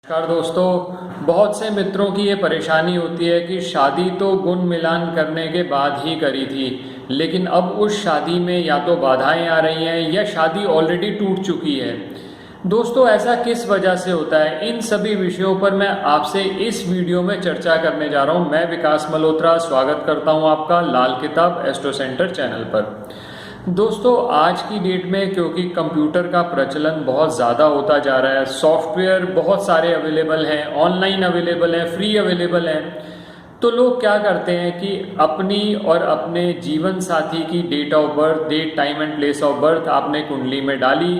नमस्कार दोस्तों, बहुत से मित्रों की ये परेशानी होती है कि शादी तो गुण मिलान करने के बाद ही करी थी, लेकिन अब उस शादी में या तो बाधाएं आ रही हैं या शादी ऑलरेडी टूट चुकी है। दोस्तों, ऐसा किस वजह से होता है, इन सभी विषयों पर मैं आपसे इस वीडियो में चर्चा करने जा रहा हूं। मैं विकास मल्होत्रा स्वागत करता हूं आपका लाल किताब एस्ट्रो सेंटर चैनल पर। दोस्तों, आज की डेट में क्योंकि कंप्यूटर का प्रचलन बहुत ज़्यादा होता जा रहा है, सॉफ्टवेयर बहुत सारे अवेलेबल हैं, ऑनलाइन अवेलेबल हैं, फ्री अवेलेबल हैं, तो लोग क्या करते हैं कि अपनी और अपने जीवन साथी की date of birth, date, time and place of birth आपने कुंडली में डाली,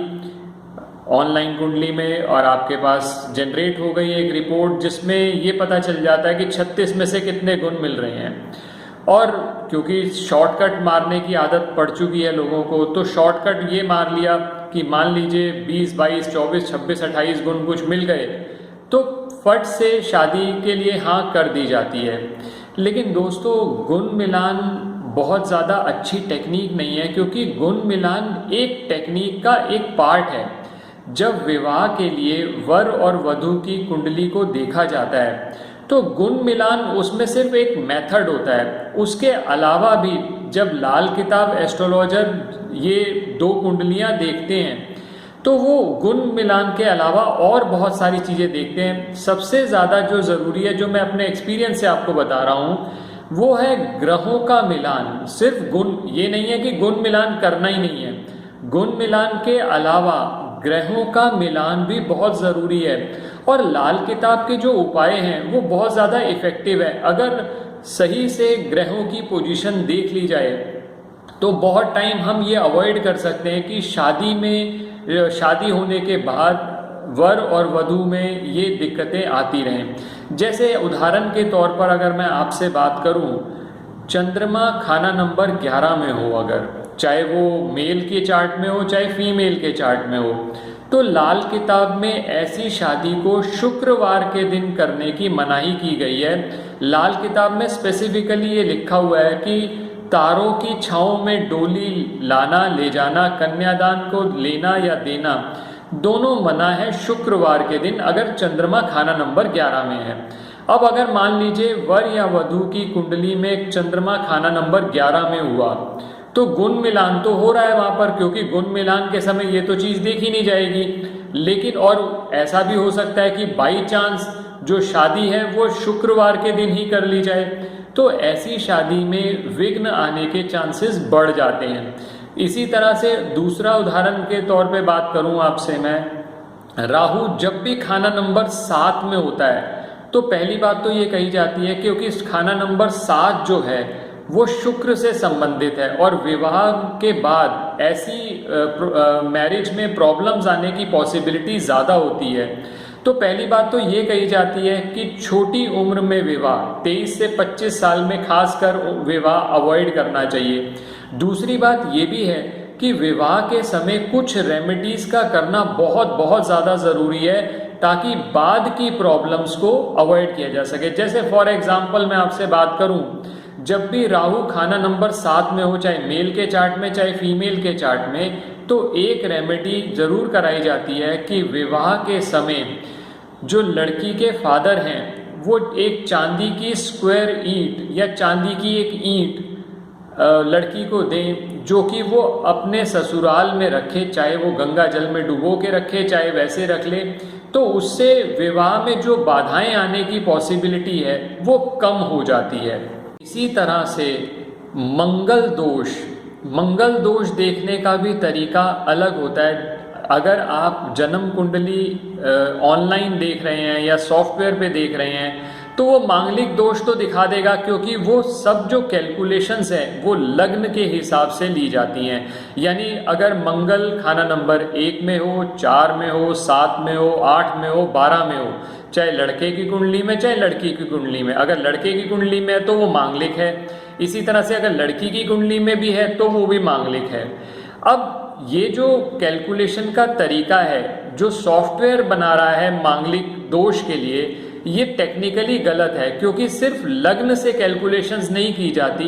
ऑनलाइन कुंडली में, और आपके पास जनरेट हो गई एक रिपोर्ट जिसमें ये पता चल जाता है कि 36 में से कितने गुण मिल रहे हैं। और क्योंकि शॉर्टकट मारने की आदत पड़ चुकी है लोगों को, तो शॉर्टकट ये मार लिया कि मान लीजिए 20, 22, 24, 26, 28 गुण कुछ मिल गए तो फट से शादी के लिए हाँ कर दी जाती है। लेकिन दोस्तों, गुण मिलान बहुत ज़्यादा अच्छी टेक्निक नहीं है, क्योंकि गुण मिलान एक टेक्निक का एक पार्ट है। जब विवाह के लिए वर और वधू की कुंडली को देखा जाता है तो गुण मिलान उसमें सिर्फ एक मेथड होता है। उसके अलावा भी जब लाल किताब एस्ट्रोलॉजर ये दो कुंडलियां देखते हैं तो वो गुण मिलान के अलावा और बहुत सारी चीज़ें देखते हैं। सबसे ज़्यादा जो ज़रूरी है, जो मैं अपने एक्सपीरियंस से आपको बता रहा हूँ, वो है ग्रहों का मिलान। सिर्फ गुण, ये नहीं है कि गुण मिलान करना ही नहीं है, गुण मिलान के अलावा ग्रहों का मिलान भी बहुत ज़रूरी है। और लाल किताब के जो उपाय हैं वो बहुत ज़्यादा इफ़ेक्टिव है। अगर सही से ग्रहों की पोजीशन देख ली जाए तो बहुत टाइम हम ये अवॉइड कर सकते हैं कि शादी होने के बाद वर और वधू में ये दिक्कतें आती रहें। जैसे उदाहरण के तौर पर अगर मैं आपसे बात करूं, चंद्रमा खाना नंबर 11 में हो, अगर चाहे वो मेल के चार्ट में हो चाहे फीमेल के चार्ट में हो, तो लाल किताब में ऐसी शादी को शुक्रवार के दिन करने की मनाही की गई है। लाल किताब में स्पेसिफिकली ये लिखा हुआ है कि तारों की छाँव में डोली लाना, ले जाना, कन्यादान को लेना या देना, दोनों मना है शुक्रवार के दिन, अगर चंद्रमा खाना नंबर 11 में है। अब अगर मान लीजिए वर या वधू की कुंडली में चंद्रमा खाना नंबर 11 में हुआ तो गुण मिलान तो हो रहा है वहाँ पर, क्योंकि गुण मिलान के समय ये तो चीज़ देखी नहीं जाएगी। लेकिन और ऐसा भी हो सकता है कि बाई चांस जो शादी है वो शुक्रवार के दिन ही कर ली जाए, तो ऐसी शादी में विघ्न आने के चांसेस बढ़ जाते हैं। इसी तरह से दूसरा उदाहरण के तौर पे बात करूं आपसे मैं, राहु जब भी खाना नंबर 7 में होता है तो पहली बात तो ये कही जाती है क्योंकि खाना नंबर 7 जो है वो शुक्र से संबंधित है, और विवाह के बाद ऐसी मैरिज में प्रॉब्लम्स आने की पॉसिबिलिटी ज़्यादा होती है। तो पहली बात तो ये कही जाती है कि छोटी उम्र में विवाह, 23 से 25 साल में खासकर विवाह अवॉइड करना चाहिए। दूसरी बात ये भी है कि विवाह के समय कुछ रेमेडीज़ का करना बहुत बहुत ज़्यादा ज़रूरी है, ताकि बाद की प्रॉब्लम्स को अवॉइड किया जा सके। जैसे फॉर एग्जांपल मैं आपसे बात करूं, जब भी राहु खाना नंबर 7 में हो, चाहे मेल के चार्ट में चाहे फीमेल के चार्ट में, तो एक रेमेडी जरूर कराई जाती है कि विवाह के समय जो लड़की के फादर हैं वो एक चांदी की स्क्वायर ईंट या चांदी की एक ईंट लड़की को दें, जो कि वो अपने ससुराल में रखे, चाहे वो गंगा जल में डुबो के रखे चाहे वैसे रख ले, तो उससे विवाह में जो बाधाएं आने की पॉसिबिलिटी है वो कम हो जाती है। इसी तरह से मंगल दोष देखने का भी तरीका अलग होता है। अगर आप जन्म कुंडली ऑनलाइन देख रहे हैं या सॉफ्टवेयर पे देख रहे हैं तो वो मांगलिक दोष तो दिखा देगा, क्योंकि वो सब जो कैलकुलेशंस हैं वो लग्न के हिसाब से ली जाती हैं। यानी अगर मंगल खाना नंबर 1 में हो, 4 में हो, 7 में हो, 8 में हो, 12 में हो, चाहे लड़के की कुंडली में चाहे लड़की की कुंडली में, अगर लड़के की कुंडली में है तो वो मांगलिक है, इसी तरह से अगर लड़की की कुंडली में भी है तो वो भी मांगलिक है। अब ये जो कैलकुलेशन का तरीका है जो सॉफ्टवेयर बना रहा है मांगलिक दोष के लिए, ये टेक्निकली गलत है, क्योंकि सिर्फ लग्न से कैलकुलेशंस नहीं की जाती।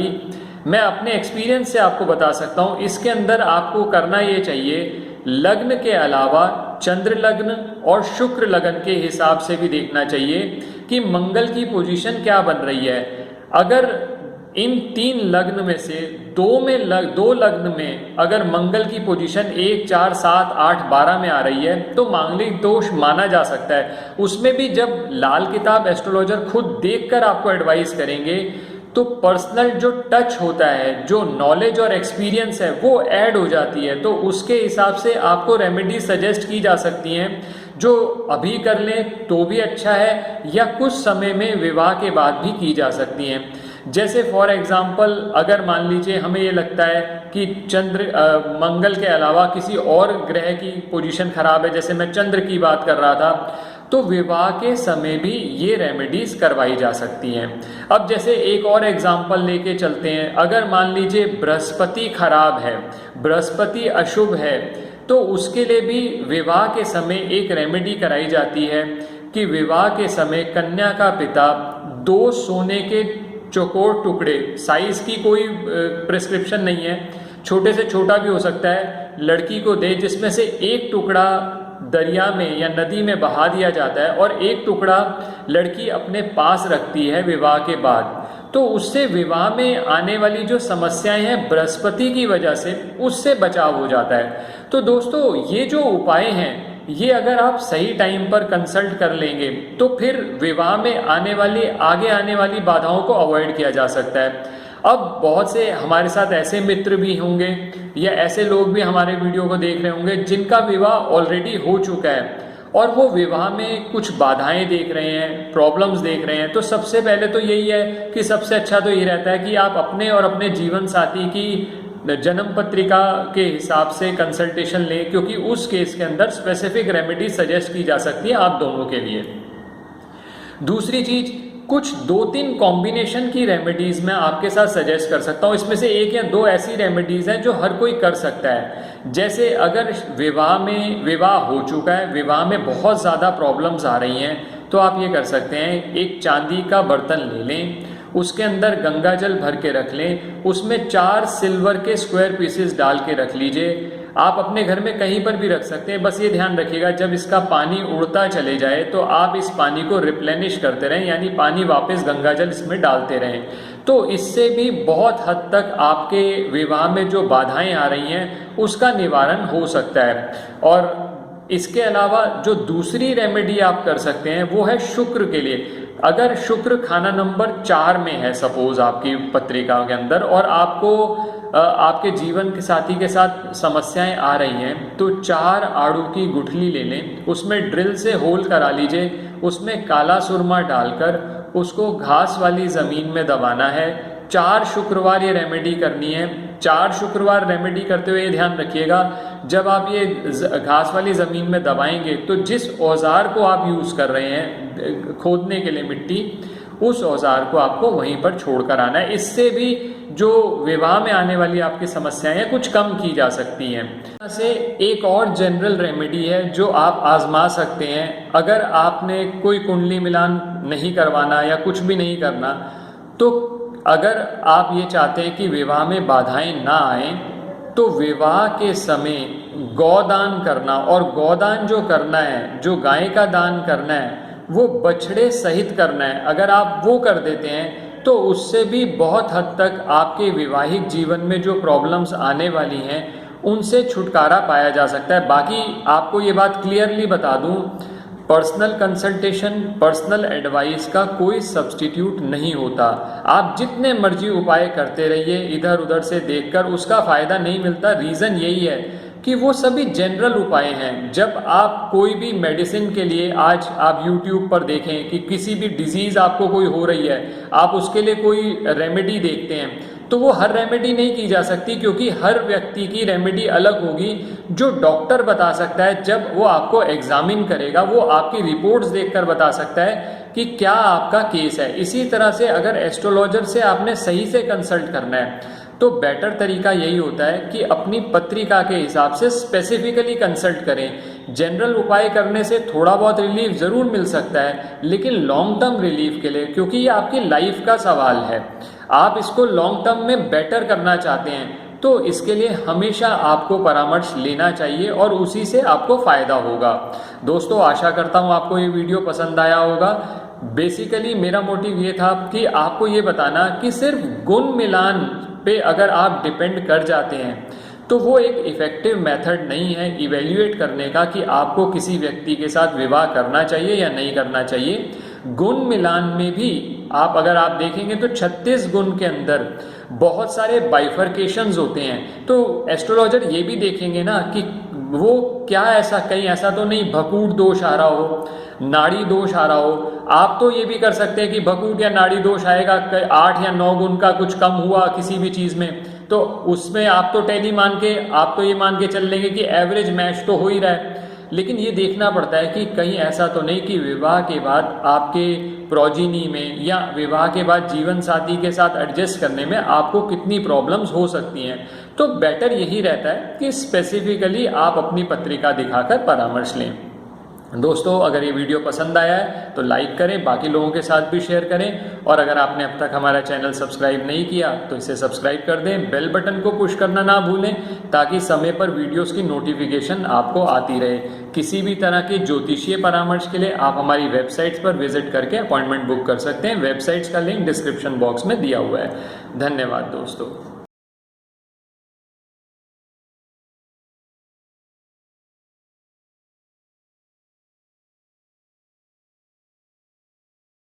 मैं अपने एक्सपीरियंस से आपको बता सकता हूँ, इसके अंदर आपको करना ये चाहिए, लग्न के अलावा चंद्र लग्न, और शुक्र लगन के हिसाब से भी देखना चाहिए कि मंगल की पोजीशन क्या बन रही है। अगर इन 3 लग्न में से दो लग्न में अगर मंगल की पोजीशन 1, 4, 7, 8, 12 में आ रही है तो मांगलिक दोष माना जा सकता है। उसमें भी जब लाल किताब एस्ट्रोलॉजर खुद देखकर आपको एडवाइस करेंगे तो पर्सनल जो टच होता है, जो नॉलेज और एक्सपीरियंस है, वो ऐड हो जाती है। तो उसके हिसाब से आपको रेमेडी सजेस्ट की जा सकती हैं जो अभी कर लें तो भी अच्छा है, या कुछ समय में विवाह के बाद भी की जा सकती हैं। जैसे फॉर एग्जाम्पल अगर मान लीजिए हमें ये लगता है कि मंगल के अलावा किसी और ग्रह की पोजीशन खराब है, जैसे मैं चंद्र की बात कर रहा था, तो विवाह के समय भी ये रेमेडीज करवाई जा सकती हैं। अब जैसे एक और एग्जाम्पल लेके चलते हैं, अगर मान लीजिए बृहस्पति खराब है, बृहस्पति अशुभ है, तो उसके लिए भी विवाह के समय एक रेमेडी कराई जाती है कि विवाह के समय कन्या का पिता 2 सोने के चौकोर टुकड़े, साइज की कोई प्रिस्क्रिप्शन नहीं है, छोटे से छोटा भी हो सकता है, लड़की को दे, जिसमें से एक टुकड़ा दरिया में या नदी में बहा दिया जाता है और एक टुकड़ा लड़की अपने पास रखती है विवाह के बाद। तो उससे विवाह में आने वाली जो समस्याएं हैं बृहस्पति की वजह से, उससे बचाव हो जाता है। तो दोस्तों ये जो उपाय हैं, ये अगर आप सही टाइम पर कंसल्ट कर लेंगे तो फिर विवाह में आगे आने वाली बाधाओं को अवॉइड किया जा सकता है। अब बहुत से हमारे साथ ऐसे मित्र भी होंगे या ऐसे लोग भी हमारे वीडियो को देख रहे होंगे जिनका विवाह ऑलरेडी हो चुका है और वो विवाह में कुछ बाधाएं देख रहे हैं, प्रॉब्लम्स देख रहे हैं। तो सबसे पहले तो यही है कि सबसे अच्छा तो ये रहता है कि आप अपने और अपने जीवन साथी की जन्म पत्रिका के हिसाब से कंसल्टेशन लें, क्योंकि उस केस के अंदर स्पेसिफिक रेमेडी सजेस्ट की जा सकती है आप दोनों के लिए। दूसरी चीज, कुछ 2-3 कॉम्बिनेशन की रेमेडीज मैं आपके साथ सजेस्ट कर सकता हूँ। इसमें से 1 या 2 ऐसी रेमेडीज हैं जो हर कोई कर सकता है। जैसे अगर विवाह हो चुका है, विवाह में बहुत ज़्यादा प्रॉब्लम्स आ रही हैं, तो आप ये कर सकते हैं, एक चांदी का बर्तन ले लें, उसके अंदर गंगा जल भर के रख लें, उसमें 4 सिल्वर के स्क्वायर पीसेस डाल के रख लीजिए। आप अपने घर में कहीं पर भी रख सकते हैं, बस ये ध्यान रखिएगा जब इसका पानी उड़ता चले जाए तो आप इस पानी को रिप्लेनिश करते रहें, यानी पानी वापस गंगा जल इसमें डालते रहें। तो इससे भी बहुत हद तक आपके विवाह में जो बाधाएं आ रही हैं उसका निवारण हो सकता है। और इसके अलावा जो दूसरी रेमेडी आप कर सकते हैं वो है शुक्र के लिए। अगर शुक्र खाना नंबर 4 में है सपोज आपकी पत्रिका के अंदर, और आपको आपके जीवन के साथी के साथ समस्याएं आ रही हैं, तो 4 आड़ू की गुठली ले लें, उसमें ड्रिल से होल करा लीजिए, उसमें काला सुरमा डालकर उसको घास वाली ज़मीन में दबाना है। 4 शुक्रवार ये रेमेडी करनी है। 4 शुक्रवार रेमेडी करते हुए ये ध्यान रखिएगा, जब आप ये घास वाली ज़मीन में दबाएंगे तो जिस औजार को आप यूज़ कर रहे हैं खोदने के लिए मिट्टी, उस औजार को आपको वहीं पर छोड़कर आना है। इससे भी जो विवाह में आने वाली आपकी समस्याएं हैं कुछ कम की जा सकती हैं। ऐसे एक और जनरल रेमेडी है जो आप आजमा सकते हैं। अगर आपने कोई कुंडली मिलान नहीं करवाना या कुछ भी नहीं करना, तो अगर आप ये चाहते हैं कि विवाह में बाधाएं ना आए, तो विवाह के समय गौदान करना, और गौदान जो करना है, जो गाय का दान करना है, वो बछड़े सहित करना है। अगर आप वो कर देते हैं तो उससे भी बहुत हद तक आपके वैवाहिक जीवन में जो प्रॉब्लम्स आने वाली हैं उनसे छुटकारा पाया जा सकता है। बाकी आपको ये बात क्लियरली बता दूं, पर्सनल कंसल्टेशन, पर्सनल एडवाइस का कोई सब्स्टिट्यूट नहीं होता। आप जितने मर्जी उपाय करते रहिए इधर उधर से देखकर, उसका फ़ायदा नहीं मिलता। रीज़न यही है कि वो सभी जनरल उपाय हैं। जब आप कोई भी मेडिसिन के लिए, आज आप YouTube पर देखें कि किसी भी डिजीज़ आपको कोई हो रही है, आप उसके लिए कोई रेमेडी देखते हैं, तो वो हर रेमेडी नहीं की जा सकती, क्योंकि हर व्यक्ति की रेमेडी अलग होगी। जो डॉक्टर बता सकता है, जब वो आपको एग्जामिन करेगा, वो आपकी रिपोर्ट्स देखकर बता सकता है कि क्या आपका केस है। इसी तरह से अगर एस्ट्रोलॉजर से आपने सही से कंसल्ट करना है तो बेटर तरीका यही होता है कि अपनी पत्रिका के हिसाब से स्पेसिफिकली कंसल्ट करें। जनरल उपाय करने से थोड़ा बहुत रिलीफ ज़रूर मिल सकता है, लेकिन लॉन्ग टर्म रिलीफ के लिए, क्योंकि ये आपकी लाइफ का सवाल है, आप इसको लॉन्ग टर्म में बेटर करना चाहते हैं, तो इसके लिए हमेशा आपको परामर्श लेना चाहिए और उसी से आपको फ़ायदा होगा। दोस्तों, आशा करता हूँ आपको ये वीडियो पसंद आया होगा। बेसिकली मेरा मोटिव ये था कि आपको ये बताना कि सिर्फ गुण मिलान पे अगर आप डिपेंड कर जाते हैं तो वो एक इफ़ेक्टिव मेथड नहीं है इवेल्युएट करने का कि आपको किसी व्यक्ति के साथ विवाह करना चाहिए या नहीं करना चाहिए। गुण मिलान में भी अगर आप देखेंगे तो 36 गुण के अंदर बहुत सारे बाइफर्केशंस होते हैं। तो एस्ट्रोलॉजर ये भी देखेंगे ना कि वो क्या ऐसा, कहीं ऐसा तो नहीं भकूट दोष आ रहा हो, नाड़ी दोष आ रहा हो। आप तो ये भी कर सकते हैं कि भकूट या नाड़ी दोष आएगा 8 या 9 गुण का कुछ कम हुआ किसी भी चीज़ में, तो उसमें आप तो ये मान के चल लेंगे कि एवरेज मैच तो हो ही रहा है। लेकिन ये देखना पड़ता है कि कहीं ऐसा तो नहीं कि विवाह के बाद आपके प्रोजिनी में या विवाह के बाद जीवन साथी के साथ एडजस्ट करने में आपको कितनी प्रॉब्लम्स हो सकती हैं। तो बेटर यही रहता है कि स्पेसिफिकली आप अपनी पत्रिका दिखाकर परामर्श लें। दोस्तों, अगर ये वीडियो पसंद आया है तो लाइक करें, बाकी लोगों के साथ भी शेयर करें, और अगर आपने अब तक हमारा चैनल सब्सक्राइब नहीं किया तो इसे सब्सक्राइब कर दें। बेल बटन को पुश करना ना भूलें ताकि समय पर वीडियोस की नोटिफिकेशन आपको आती रहे। किसी भी तरह के ज्योतिषीय परामर्श के लिए आप हमारी वेबसाइट्स पर विजिट करके अपॉइंटमेंट बुक कर सकते हैं। वेबसाइट्स का लिंक डिस्क्रिप्शन बॉक्स में दिया हुआ है। धन्यवाद दोस्तों।